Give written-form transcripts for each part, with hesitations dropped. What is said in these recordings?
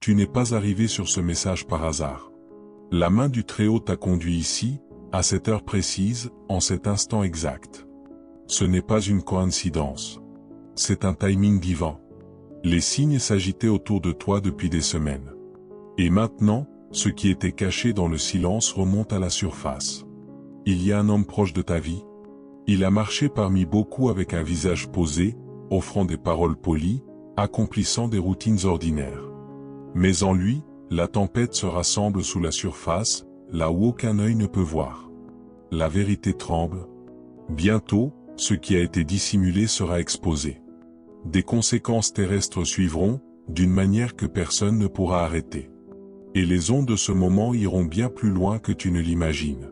Tu n'es pas arrivé sur ce message par hasard. La main du Très-Haut t'a conduit ici, à cette heure précise, en cet instant exact. Ce n'est pas une coïncidence. C'est un timing divin. Les signes s'agitaient autour de toi depuis des semaines. Et maintenant, ce qui était caché dans le silence remonte à la surface. Il y a un homme proche de ta vie. Il a marché parmi beaucoup avec un visage posé, offrant des paroles polies, accomplissant des routines ordinaires. Mais en lui, la tempête se rassemble sous la surface, là où aucun œil ne peut voir. La vérité tremble. Bientôt, ce qui a été dissimulé sera exposé. Des conséquences terrestres suivront, d'une manière que personne ne pourra arrêter. Et les ondes de ce moment iront bien plus loin que tu ne l'imagines.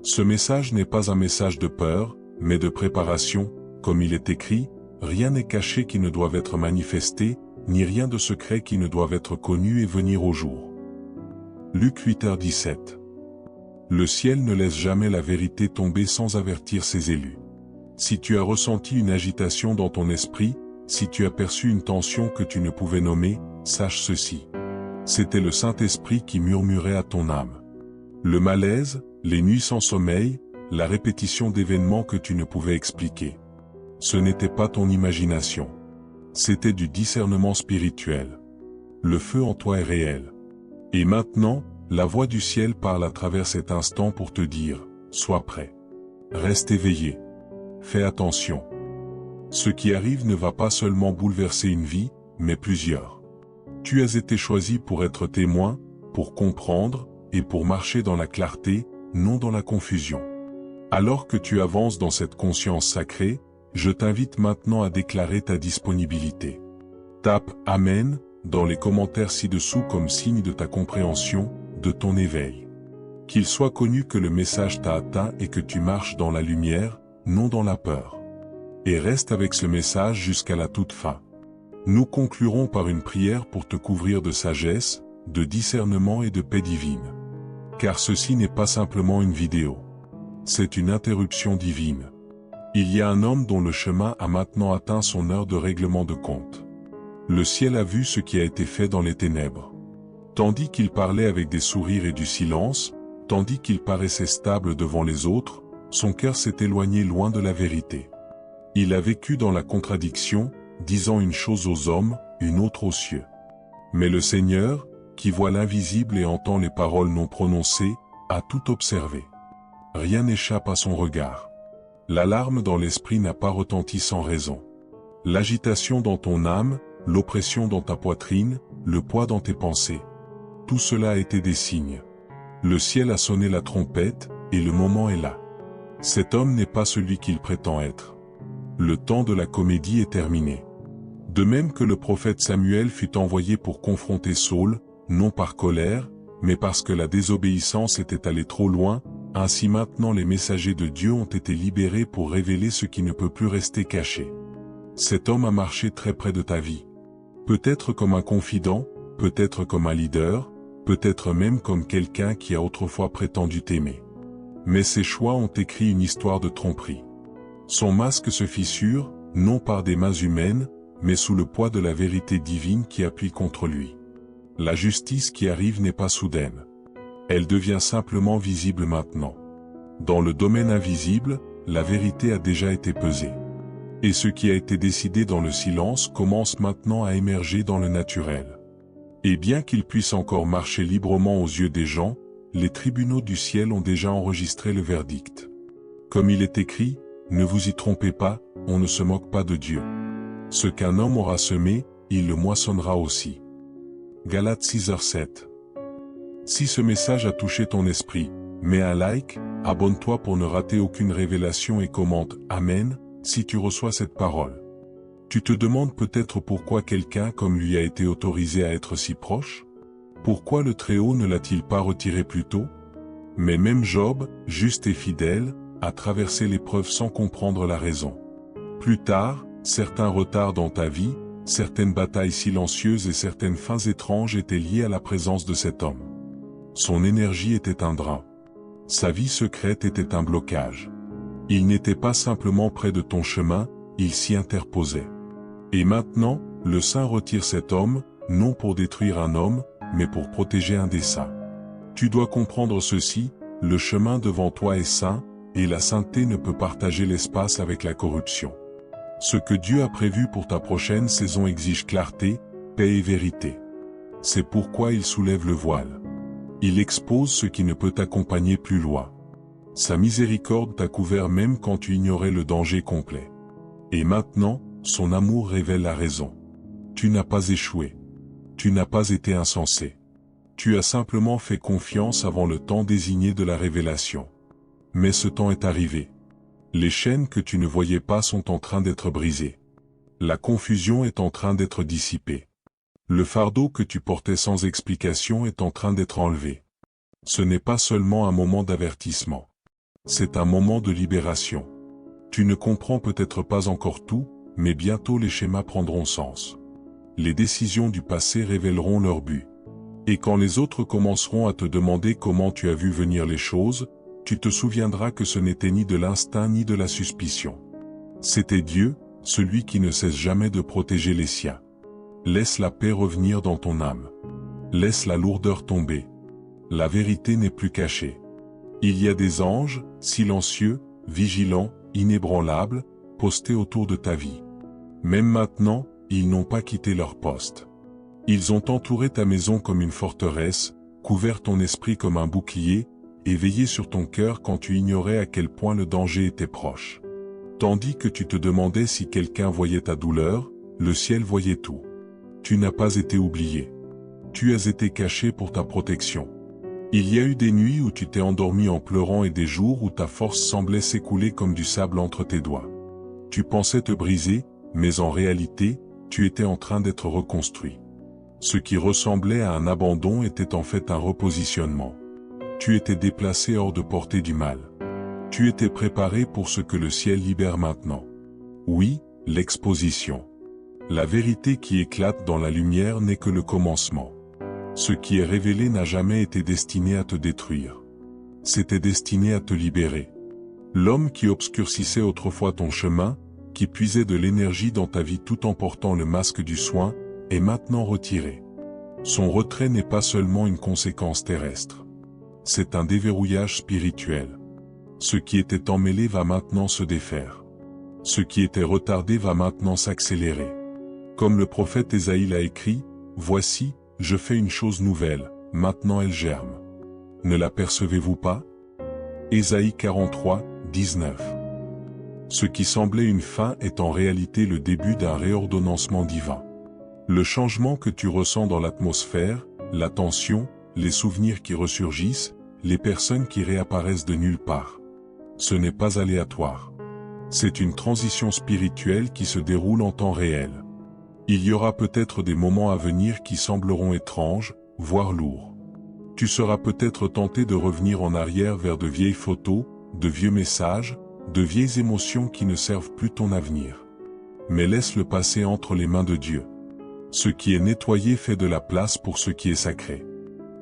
Ce message n'est pas un message de peur, mais de préparation, comme il est écrit, rien n'est caché qui ne doive être manifesté, ni rien de secret qui ne doive être connu et venir au jour. Luc 8h17. Le ciel ne laisse jamais la vérité tomber sans avertir ses élus. Si tu as ressenti une agitation dans ton esprit, si tu as perçu une tension que tu ne pouvais nommer, sache ceci. C'était le Saint-Esprit qui murmurait à ton âme. Le malaise, les nuits sans sommeil, la répétition d'événements que tu ne pouvais expliquer. Ce n'était pas ton imagination. C'était du discernement spirituel. Le feu en toi est réel. Et maintenant, la voix du ciel parle à travers cet instant pour te dire, sois prêt. Reste éveillé. Fais attention. Ce qui arrive ne va pas seulement bouleverser une vie, mais plusieurs. Tu as été choisi pour être témoin, pour comprendre, et pour marcher dans la clarté, non dans la confusion. Alors que tu avances dans cette conscience sacrée, je t'invite maintenant à déclarer ta disponibilité. Tape « Amen » dans les commentaires ci-dessous comme signe de ta compréhension, de ton éveil. Qu'il soit connu que le message t'a atteint et que tu marches dans la lumière, non dans la peur. Et reste avec ce message jusqu'à la toute fin. Nous conclurons par une prière pour te couvrir de sagesse, de discernement et de paix divine. Car ceci n'est pas simplement une vidéo. C'est une interruption divine. Il y a un homme dont le chemin a maintenant atteint son heure de règlement de compte. Le ciel a vu ce qui a été fait dans les ténèbres. Tandis qu'il parlait avec des sourires et du silence, tandis qu'il paraissait stable devant les autres, son cœur s'est éloigné loin de la vérité. Il a vécu dans la contradiction, disant une chose aux hommes, une autre aux cieux. Mais le Seigneur, qui voit l'invisible et entend les paroles non prononcées, a tout observé. Rien n'échappe à son regard. L'alarme dans l'esprit n'a pas retenti sans raison. L'agitation dans ton âme, l'oppression dans ta poitrine, le poids dans tes pensées. Tout cela a été des signes. Le ciel a sonné la trompette, et le moment est là. Cet homme n'est pas celui qu'il prétend être. Le temps de la comédie est terminé. De même que le prophète Samuel fut envoyé pour confronter Saül, non par colère, mais parce que la désobéissance était allée trop loin, ainsi maintenant les messagers de Dieu ont été libérés pour révéler ce qui ne peut plus rester caché. Cet homme a marché très près de ta vie. Peut-être comme un confident, peut-être comme un leader, peut-être même comme quelqu'un qui a autrefois prétendu t'aimer. Mais ses choix ont écrit une histoire de tromperie. Son masque se fissure, non par des mains humaines, mais sous le poids de la vérité divine qui appuie contre lui. La justice qui arrive n'est pas soudaine. Elle devient simplement visible maintenant. Dans le domaine invisible, la vérité a déjà été pesée. Et ce qui a été décidé dans le silence commence maintenant à émerger dans le naturel. Et bien qu'il puisse encore marcher librement aux yeux des gens, les tribunaux du ciel ont déjà enregistré le verdict. Comme il est écrit, ne vous y trompez pas, on ne se moque pas de Dieu. Ce qu'un homme aura semé, il le moissonnera aussi. Galates 6h7. Si ce message a touché ton esprit, mets un like, abonne-toi pour ne rater aucune révélation et commente « Amen » si tu reçois cette parole. Tu te demandes peut-être pourquoi quelqu'un comme lui a été autorisé à être si proche? Pourquoi le Très-Haut ne l'a-t-il pas retiré plus tôt? Mais même Job, juste et fidèle, a traversé l'épreuve sans comprendre la raison. Plus tard, certains retards dans ta vie, certaines batailles silencieuses et certaines fins étranges étaient liées à la présence de cet homme. Son énergie était un drain. Sa vie secrète était un blocage. Il n'était pas simplement près de ton chemin, il s'y interposait. Et maintenant, le Saint retire cet homme, non pour détruire un homme, mais pour protéger un dessein. Tu dois comprendre ceci, le chemin devant toi est saint, et la sainteté ne peut partager l'espace avec la corruption. Ce que Dieu a prévu pour ta prochaine saison exige clarté, paix et vérité. C'est pourquoi il soulève le voile. Il expose ce qui ne peut t'accompagner plus loin. Sa miséricorde t'a couvert même quand tu ignorais le danger complet. Et maintenant, son amour révèle la raison. Tu n'as pas échoué. Tu n'as pas été insensé. Tu as simplement fait confiance avant le temps désigné de la révélation. Mais ce temps est arrivé. Les chaînes que tu ne voyais pas sont en train d'être brisées. La confusion est en train d'être dissipée. Le fardeau que tu portais sans explication est en train d'être enlevé. Ce n'est pas seulement un moment d'avertissement. C'est un moment de libération. Tu ne comprends peut-être pas encore tout, mais bientôt les schémas prendront sens. Les décisions du passé révéleront leur but. Et quand les autres commenceront à te demander comment tu as vu venir les choses, tu te souviendras que ce n'était ni de l'instinct ni de la suspicion. C'était Dieu, celui qui ne cesse jamais de protéger les siens. Laisse la paix revenir dans ton âme. Laisse la lourdeur tomber. La vérité n'est plus cachée. Il y a des anges, silencieux, vigilants, inébranlables, postés autour de ta vie. Même maintenant, ils n'ont pas quitté leur poste. Ils ont entouré ta maison comme une forteresse, couvert ton esprit comme un bouclier, et veillé sur ton cœur quand tu ignorais à quel point le danger était proche. Tandis que tu te demandais si quelqu'un voyait ta douleur, le ciel voyait tout. Tu n'as pas été oublié. Tu as été caché pour ta protection. Il y a eu des nuits où tu t'es endormi en pleurant et des jours où ta force semblait s'écouler comme du sable entre tes doigts. Tu pensais te briser, mais en réalité, tu étais en train d'être reconstruit. Ce qui ressemblait à un abandon était en fait un repositionnement. Tu étais déplacé hors de portée du mal. Tu étais préparé pour ce que le ciel libère maintenant. Oui, l'exposition. La vérité qui éclate dans la lumière n'est que le commencement. Ce qui est révélé n'a jamais été destiné à te détruire. C'était destiné à te libérer. L'homme qui obscurcissait autrefois ton chemin, qui puisait de l'énergie dans ta vie tout en portant le masque du soin, est maintenant retiré. Son retrait n'est pas seulement une conséquence terrestre. C'est un déverrouillage spirituel. Ce qui était emmêlé va maintenant se défaire. Ce qui était retardé va maintenant s'accélérer. Comme le prophète Ésaïe l'a écrit, « Voici, je fais une chose nouvelle, maintenant elle germe. Ne l'apercevez-vous pas » Ésaïe 43, 19. Ce qui semblait une fin est en réalité le début d'un réordonnancement divin. Le changement que tu ressens dans l'atmosphère, la tension, les souvenirs qui ressurgissent, les personnes qui réapparaissent de nulle part. Ce n'est pas aléatoire. C'est une transition spirituelle qui se déroule en temps réel. Il y aura peut-être des moments à venir qui sembleront étranges, voire lourds. Tu seras peut-être tenté de revenir en arrière vers de vieilles photos, de vieux messages, de vieilles émotions qui ne servent plus ton avenir. Mais laisse le passé entre les mains de Dieu. Ce qui est nettoyé fait de la place pour ce qui est sacré.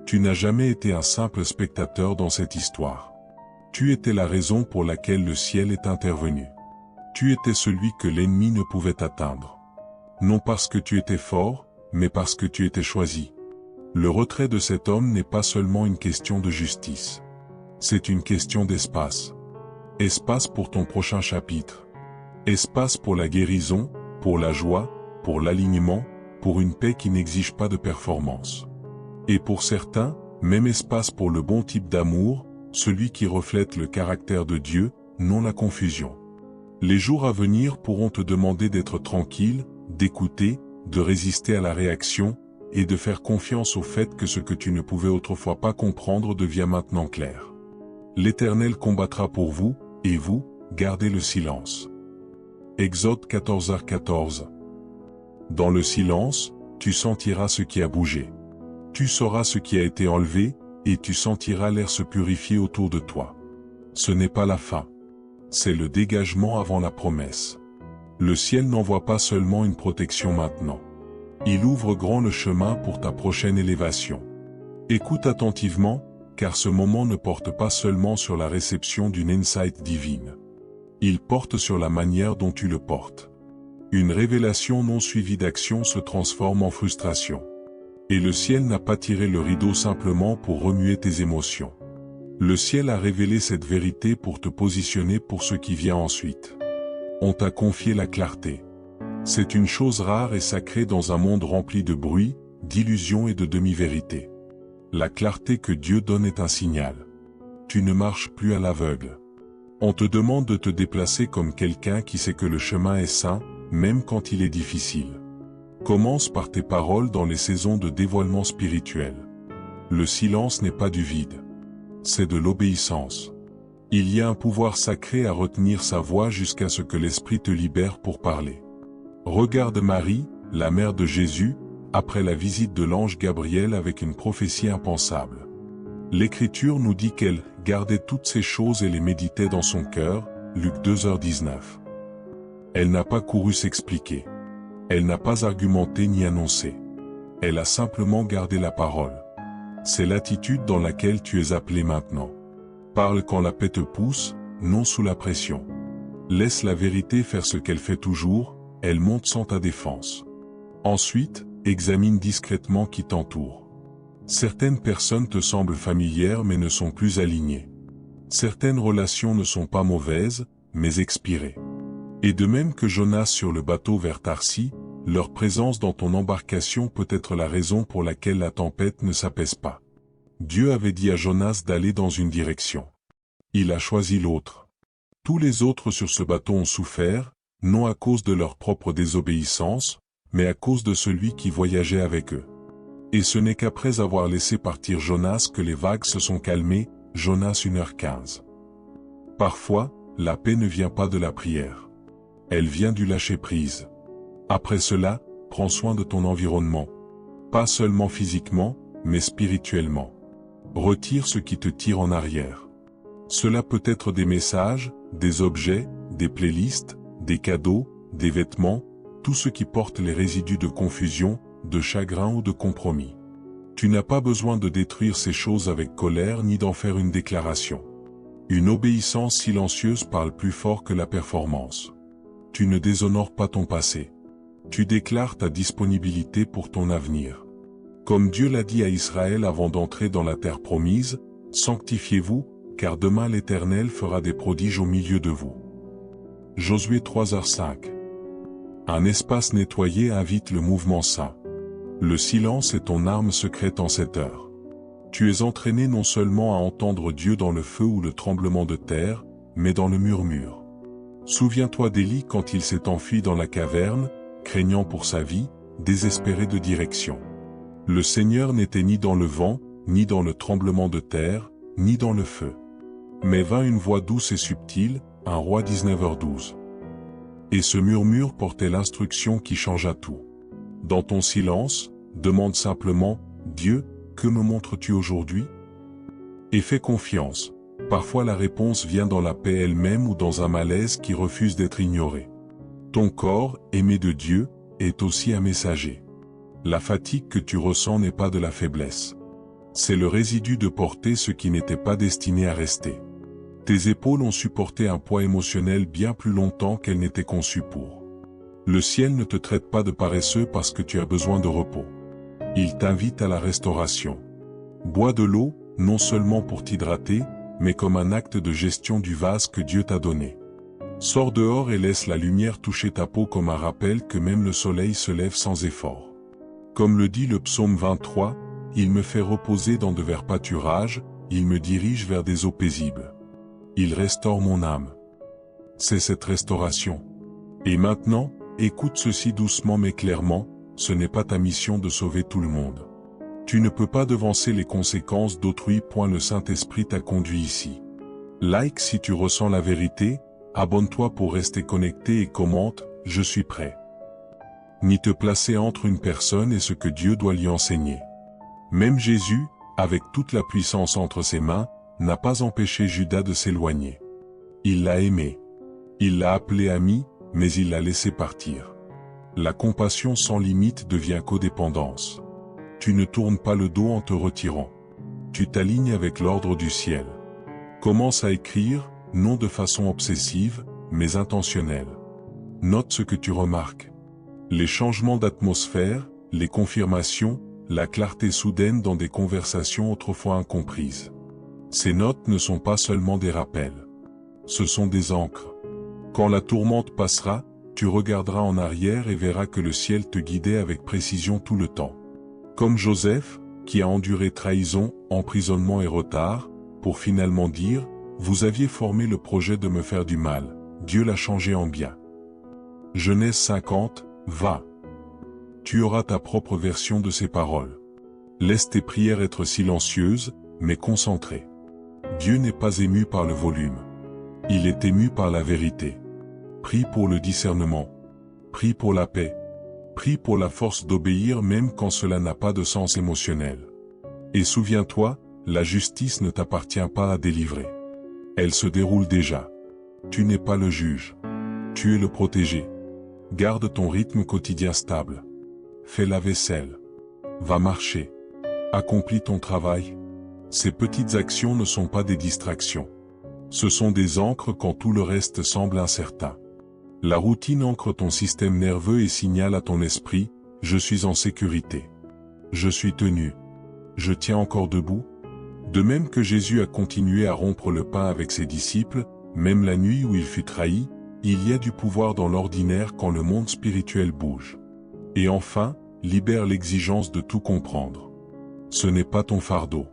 Tu n'as jamais été un simple spectateur dans cette histoire. Tu étais la raison pour laquelle le ciel est intervenu. Tu étais celui que l'ennemi ne pouvait atteindre. Non parce que tu étais fort, mais parce que tu étais choisi. Le retrait de cet homme n'est pas seulement une question de justice. C'est une question d'espace. Espace pour ton prochain chapitre. Espace pour la guérison, pour la joie, pour l'alignement, pour une paix qui n'exige pas de performance. Et pour certains, même espace pour le bon type d'amour, celui qui reflète le caractère de Dieu, non la confusion. Les jours à venir pourront te demander d'être tranquille, d'écouter, de résister à la réaction, et de faire confiance au fait que ce que tu ne pouvais autrefois pas comprendre devient maintenant clair. L'Éternel combattra pour vous, et vous, gardez le silence. Exode 14h14. Dans le silence, tu sentiras ce qui a bougé. Tu sauras ce qui a été enlevé, et tu sentiras l'air se purifier autour de toi. Ce n'est pas la fin. C'est le dégagement avant la promesse. Le ciel n'envoie pas seulement une protection maintenant. Il ouvre grand le chemin pour ta prochaine élévation. Écoute attentivement, car ce moment ne porte pas seulement sur la réception d'une insight divine. Il porte sur la manière dont tu le portes. Une révélation non suivie d'action se transforme en frustration. Et le ciel n'a pas tiré le rideau simplement pour remuer tes émotions. Le ciel a révélé cette vérité pour te positionner pour ce qui vient ensuite. On t'a confié la clarté. C'est une chose rare et sacrée dans un monde rempli de bruit, d'illusions et de demi-vérités. La clarté que Dieu donne est un signal. Tu ne marches plus à l'aveugle. On te demande de te déplacer comme quelqu'un qui sait que le chemin est sain, même quand il est difficile. Commence par tes paroles dans les saisons de dévoilement spirituel. Le silence n'est pas du vide. C'est de l'obéissance. Il y a un pouvoir sacré à retenir sa voix jusqu'à ce que l'Esprit te libère pour parler. Regarde Marie, la mère de Jésus, après la visite de l'ange Gabriel avec une prophétie impensable. L'Écriture nous dit qu'elle gardait toutes ces choses et les méditait dans son cœur, Luc 2h19. Elle n'a pas couru s'expliquer. Elle n'a pas argumenté ni annoncé. Elle a simplement gardé la parole. C'est l'attitude dans laquelle tu es appelé maintenant. Parle quand la paix te pousse, non sous la pression. Laisse la vérité faire ce qu'elle fait toujours, elle monte sans ta défense. Ensuite, examine discrètement qui t'entoure. Certaines personnes te semblent familières mais ne sont plus alignées. Certaines relations ne sont pas mauvaises, mais expirées. Et de même que Jonas sur le bateau vers Tarsis, leur présence dans ton embarcation peut être la raison pour laquelle la tempête ne s'apaise pas. Dieu avait dit à Jonas d'aller dans une direction. Il a choisi l'autre. Tous les autres sur ce bateau ont souffert, non à cause de leur propre désobéissance, mais à cause de celui qui voyageait avec eux. Et ce n'est qu'après avoir laissé partir Jonas que les vagues se sont calmées, Jonas 1h15. Parfois, la paix ne vient pas de la prière. Elle vient du lâcher-prise. Après cela, prends soin de ton environnement. Pas seulement physiquement, mais spirituellement. Retire ce qui te tire en arrière. Cela peut être des messages, des objets, des playlists, des cadeaux, des vêtements, tout ce qui porte les résidus de confusion, de chagrin ou de compromis. Tu n'as pas besoin de détruire ces choses avec colère ni d'en faire une déclaration. Une obéissance silencieuse parle plus fort que la performance. Tu ne déshonores pas ton passé. Tu déclares ta disponibilité pour ton avenir. Comme Dieu l'a dit à Israël avant d'entrer dans la terre promise, sanctifiez-vous, car demain l'Éternel fera des prodiges au milieu de vous. Josué 3h5. Un espace nettoyé invite le mouvement saint. Le silence est ton arme secrète en cette heure. Tu es entraîné non seulement à entendre Dieu dans le feu ou le tremblement de terre, mais dans le murmure. Souviens-toi d'Élie quand il s'est enfui dans la caverne, craignant pour sa vie, désespéré de direction. Le Seigneur n'était ni dans le vent, ni dans le tremblement de terre, ni dans le feu. Mais vint une voix douce et subtile, 1 Roi 19h12. Et ce murmure portait l'instruction qui changea tout. Dans ton silence, demande simplement, Dieu, que me montres-tu aujourd'hui? Et fais confiance. Parfois la réponse vient dans la paix elle-même ou dans un malaise qui refuse d'être ignoré. Ton corps, aimé de Dieu, est aussi un messager. La fatigue que tu ressens n'est pas de la faiblesse. C'est le résidu de porter ce qui n'était pas destiné à rester. Tes épaules ont supporté un poids émotionnel bien plus longtemps qu'elles n'étaient conçues pour. Le ciel ne te traite pas de paresseux parce que tu as besoin de repos. Il t'invite à la restauration. Bois de l'eau, non seulement pour t'hydrater, mais comme un acte de gestion du vase que Dieu t'a donné. Sors dehors et laisse la lumière toucher ta peau comme un rappel que même le soleil se lève sans effort. Comme le dit le psaume 23, il me fait reposer dans de verts pâturages, il me dirige vers des eaux paisibles. Il restaure mon âme. C'est cette restauration. Et maintenant, écoute ceci doucement mais clairement, ce n'est pas ta mission de sauver tout le monde. Tu ne peux pas devancer les conséquences d'autrui. Le Saint-Esprit t'a conduit ici. Like si tu ressens la vérité, abonne-toi pour rester connecté et commente, je suis prêt. Ni te placer entre une personne et ce que Dieu doit lui enseigner. Même Jésus, avec toute la puissance entre ses mains, n'a pas empêché Judas de s'éloigner. Il l'a aimé. Il l'a appelé ami, mais il l'a laissé partir. La compassion sans limite devient codépendance. Tu ne tournes pas le dos en te retirant. Tu t'alignes avec l'ordre du ciel. Commence à écrire, non de façon obsessive, mais intentionnelle. Note ce que tu remarques. Les changements d'atmosphère, les confirmations, la clarté soudaine dans des conversations autrefois incomprises. Ces notes ne sont pas seulement des rappels. Ce sont des ancres. Quand la tourmente passera, tu regarderas en arrière et verras que le ciel te guidait avec précision tout le temps. Comme Joseph, qui a enduré trahison, emprisonnement et retard, pour finalement dire, « Vous aviez formé le projet de me faire du mal, Dieu l'a changé en bien. » Genèse 50, va. Tu auras ta propre version de ces paroles. Laisse tes prières être silencieuses, mais concentrées. Dieu n'est pas ému par le volume. Il est ému par la vérité. Prie pour le discernement. Prie pour la paix. Prie pour la force d'obéir même quand cela n'a pas de sens émotionnel. Et souviens-toi, la justice ne t'appartient pas à délivrer. Elle se déroule déjà. Tu n'es pas le juge. Tu es le protégé. Garde ton rythme quotidien stable. Fais la vaisselle. Va marcher. Accomplis ton travail. Ces petites actions ne sont pas des distractions. Ce sont des ancres quand tout le reste semble incertain. La routine ancre ton système nerveux et signale à ton esprit, « Je suis en sécurité. Je suis tenu. Je tiens encore debout. » De même que Jésus a continué à rompre le pain avec ses disciples, même la nuit où il fut trahi, il y a du pouvoir dans l'ordinaire quand le monde spirituel bouge. Et enfin, libère l'exigence de tout comprendre. Ce n'est pas ton fardeau.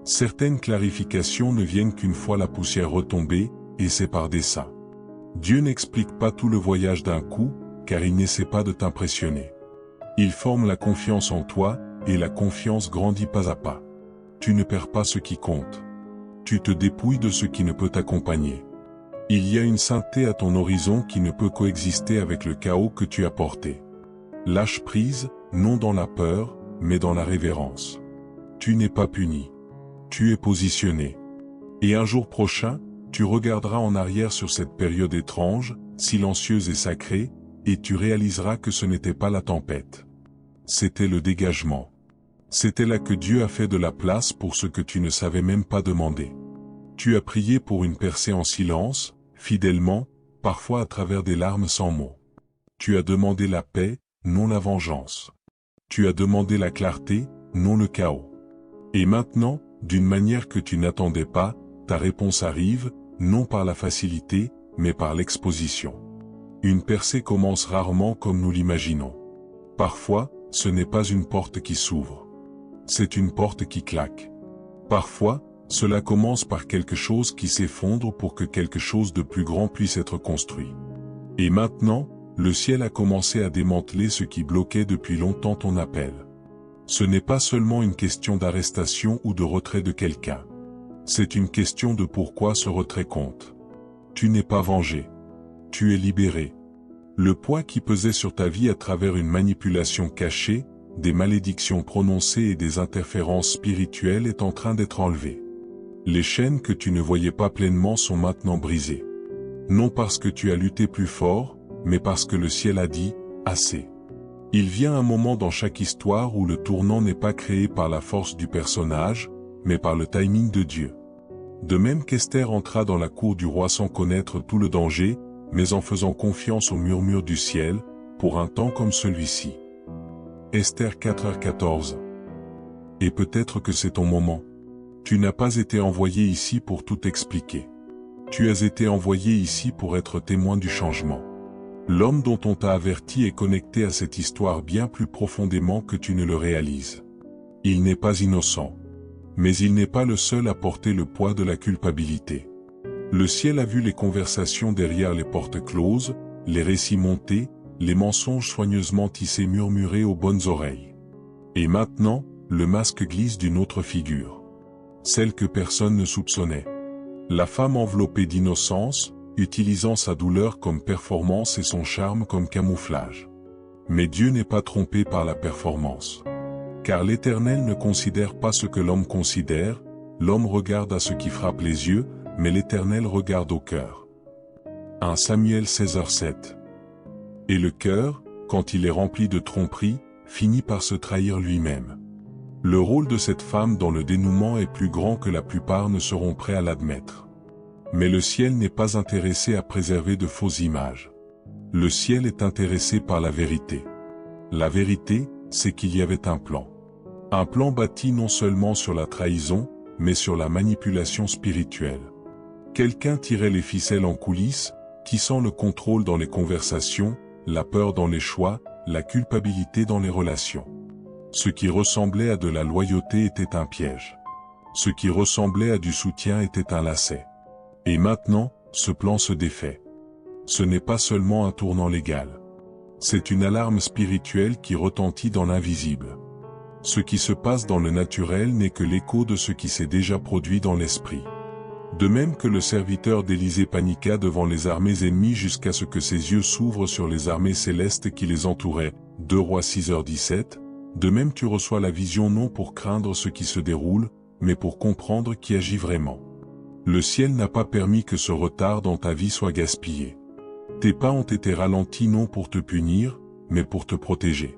Certaines clarifications ne viennent qu'une fois la poussière retombée, et c'est par dessein. Dieu n'explique pas tout le voyage d'un coup, car il n'essaie pas de t'impressionner. Il forme la confiance en toi, et la confiance grandit pas à pas. Tu ne perds pas ce qui compte. Tu te dépouilles de ce qui ne peut t'accompagner. Il y a une sainteté à ton horizon qui ne peut coexister avec le chaos que tu as porté. Lâche prise, non dans la peur, mais dans la révérence. Tu n'es pas puni. Tu es positionné. Et un jour prochain, tu regarderas en arrière sur cette période étrange, silencieuse et sacrée, et tu réaliseras que ce n'était pas la tempête. C'était le dégagement. C'était là que Dieu a fait de la place pour ce que tu ne savais même pas demander. Tu as prié pour une percée en silence, fidèlement, parfois à travers des larmes sans mots. Tu as demandé la paix, non la vengeance. Tu as demandé la clarté, non le chaos. Et maintenant, d'une manière que tu n'attendais pas, ta réponse arrive, non par la facilité, mais par l'exposition. Une percée commence rarement comme nous l'imaginons. Parfois, ce n'est pas une porte qui s'ouvre. C'est une porte qui claque. Parfois, cela commence par quelque chose qui s'effondre pour que quelque chose de plus grand puisse être construit. Et maintenant, le ciel a commencé à démanteler ce qui bloquait depuis longtemps ton appel. Ce n'est pas seulement une question d'arrestation ou de retrait de quelqu'un. C'est une question de pourquoi ce retrait compte. Tu n'es pas vengé. Tu es libéré. Le poids qui pesait sur ta vie à travers une manipulation cachée, des malédictions prononcées et des interférences spirituelles est en train d'être enlevé. Les chaînes que tu ne voyais pas pleinement sont maintenant brisées. Non parce que tu as lutté plus fort, mais parce que le ciel a dit « assez ». Il vient un moment dans chaque histoire où le tournant n'est pas créé par la force du personnage, mais par le timing de Dieu. De même qu'Esther entra dans la cour du roi sans connaître tout le danger, mais en faisant confiance au murmure du ciel, pour un temps comme celui-ci. Esther 4h14. Et peut-être que c'est ton moment. Tu n'as pas été envoyé ici pour tout expliquer. Tu as été envoyé ici pour être témoin du changement. L'homme dont on t'a averti est connecté à cette histoire bien plus profondément que tu ne le réalises. Il n'est pas innocent. Mais il n'est pas le seul à porter le poids de la culpabilité. Le ciel a vu les conversations derrière les portes closes, les récits montés, les mensonges soigneusement tissés murmurés aux bonnes oreilles. Et maintenant, le masque glisse d'une autre figure. Celle que personne ne soupçonnait. La femme enveloppée d'innocence, utilisant sa douleur comme performance et son charme comme camouflage. Mais Dieu n'est pas trompé par la performance. Car l'Éternel ne considère pas ce que l'homme considère, l'homme regarde à ce qui frappe les yeux, mais l'Éternel regarde au cœur. 1 Samuel 16h7. Et le cœur, quand il est rempli de tromperie, finit par se trahir lui-même. Le rôle de cette femme dans le dénouement est plus grand que la plupart ne seront prêts à l'admettre. Mais le ciel n'est pas intéressé à préserver de fausses images. Le ciel est intéressé par la vérité. La vérité, c'est qu'il y avait un plan. Un plan bâti non seulement sur la trahison, mais sur la manipulation spirituelle. Quelqu'un tirait les ficelles en coulisses, tissant le contrôle dans les conversations, la peur dans les choix, la culpabilité dans les relations. Ce qui ressemblait à de la loyauté était un piège. Ce qui ressemblait à du soutien était un lacet. Et maintenant, ce plan se défait. Ce n'est pas seulement un tournant légal. C'est une alarme spirituelle qui retentit dans l'invisible. Ce qui se passe dans le naturel n'est que l'écho de ce qui s'est déjà produit dans l'esprit. De même que le serviteur d'Élysée paniqua devant les armées ennemies jusqu'à ce que ses yeux s'ouvrent sur les armées célestes qui les entouraient, 2 Rois 6h17, de même tu reçois la vision non pour craindre ce qui se déroule, mais pour comprendre qui agit vraiment. Le ciel n'a pas permis que ce retard dans ta vie soit gaspillé. Tes pas ont été ralentis non pour te punir, mais pour te protéger.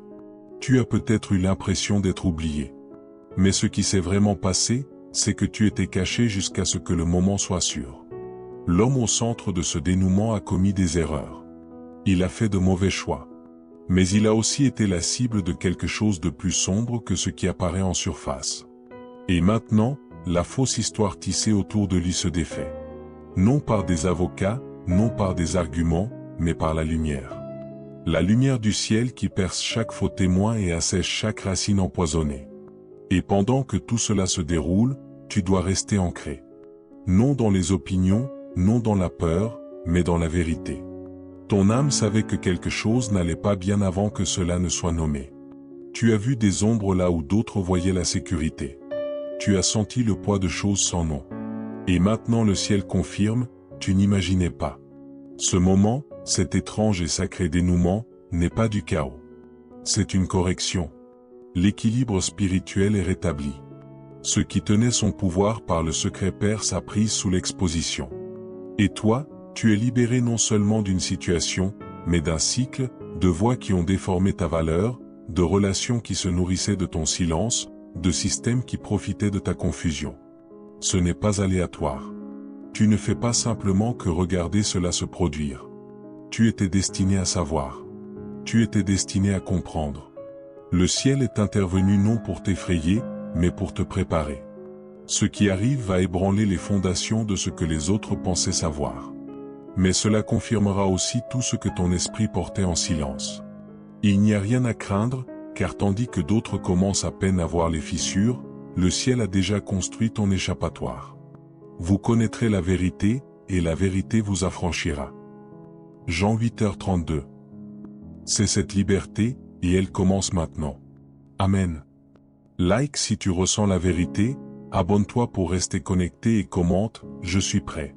Tu as peut-être eu l'impression d'être oublié. Mais ce qui s'est vraiment passé, c'est que tu étais caché jusqu'à ce que le moment soit sûr. L'homme au centre de ce dénouement a commis des erreurs. Il a fait de mauvais choix. Mais il a aussi été la cible de quelque chose de plus sombre que ce qui apparaît en surface. Et maintenant, la fausse histoire tissée autour de lui se défait. Non par des avocats, non par des arguments, mais par la lumière. La lumière du ciel qui perce chaque faux témoin et assèche chaque racine empoisonnée. Et pendant que tout cela se déroule, tu dois rester ancré. Non dans les opinions, non dans la peur, mais dans la vérité. Ton âme savait que quelque chose n'allait pas bien avant que cela ne soit nommé. Tu as vu des ombres là où d'autres voyaient la sécurité. Tu as senti le poids de choses sans nom. Et maintenant le ciel confirme, tu n'imaginais pas. Ce moment, cet étrange et sacré dénouement, n'est pas du chaos. C'est une correction. L'équilibre spirituel est rétabli. Ce qui tenait son pouvoir par le secret perd sa prise sous l'exposition. Et toi, tu es libéré non seulement d'une situation, mais d'un cycle, de voix qui ont déformé ta valeur, de relations qui se nourrissaient de ton silence, de systèmes qui profitaient de ta confusion. Ce n'est pas aléatoire. Tu ne fais pas simplement que regarder cela se produire. Tu étais destiné à savoir. Tu étais destiné à comprendre. Le ciel est intervenu non pour t'effrayer, mais pour te préparer. Ce qui arrive va ébranler les fondations de ce que les autres pensaient savoir. Mais cela confirmera aussi tout ce que ton esprit portait en silence. Il n'y a rien à craindre, car tandis que d'autres commencent à peine à voir les fissures, le ciel a déjà construit ton échappatoire. Vous connaîtrez la vérité, et la vérité vous affranchira. Jean 8h32. C'est cette liberté, et elle commence maintenant. Amen. Like si tu ressens la vérité, abonne-toi pour rester connecté et commente, je suis prêt.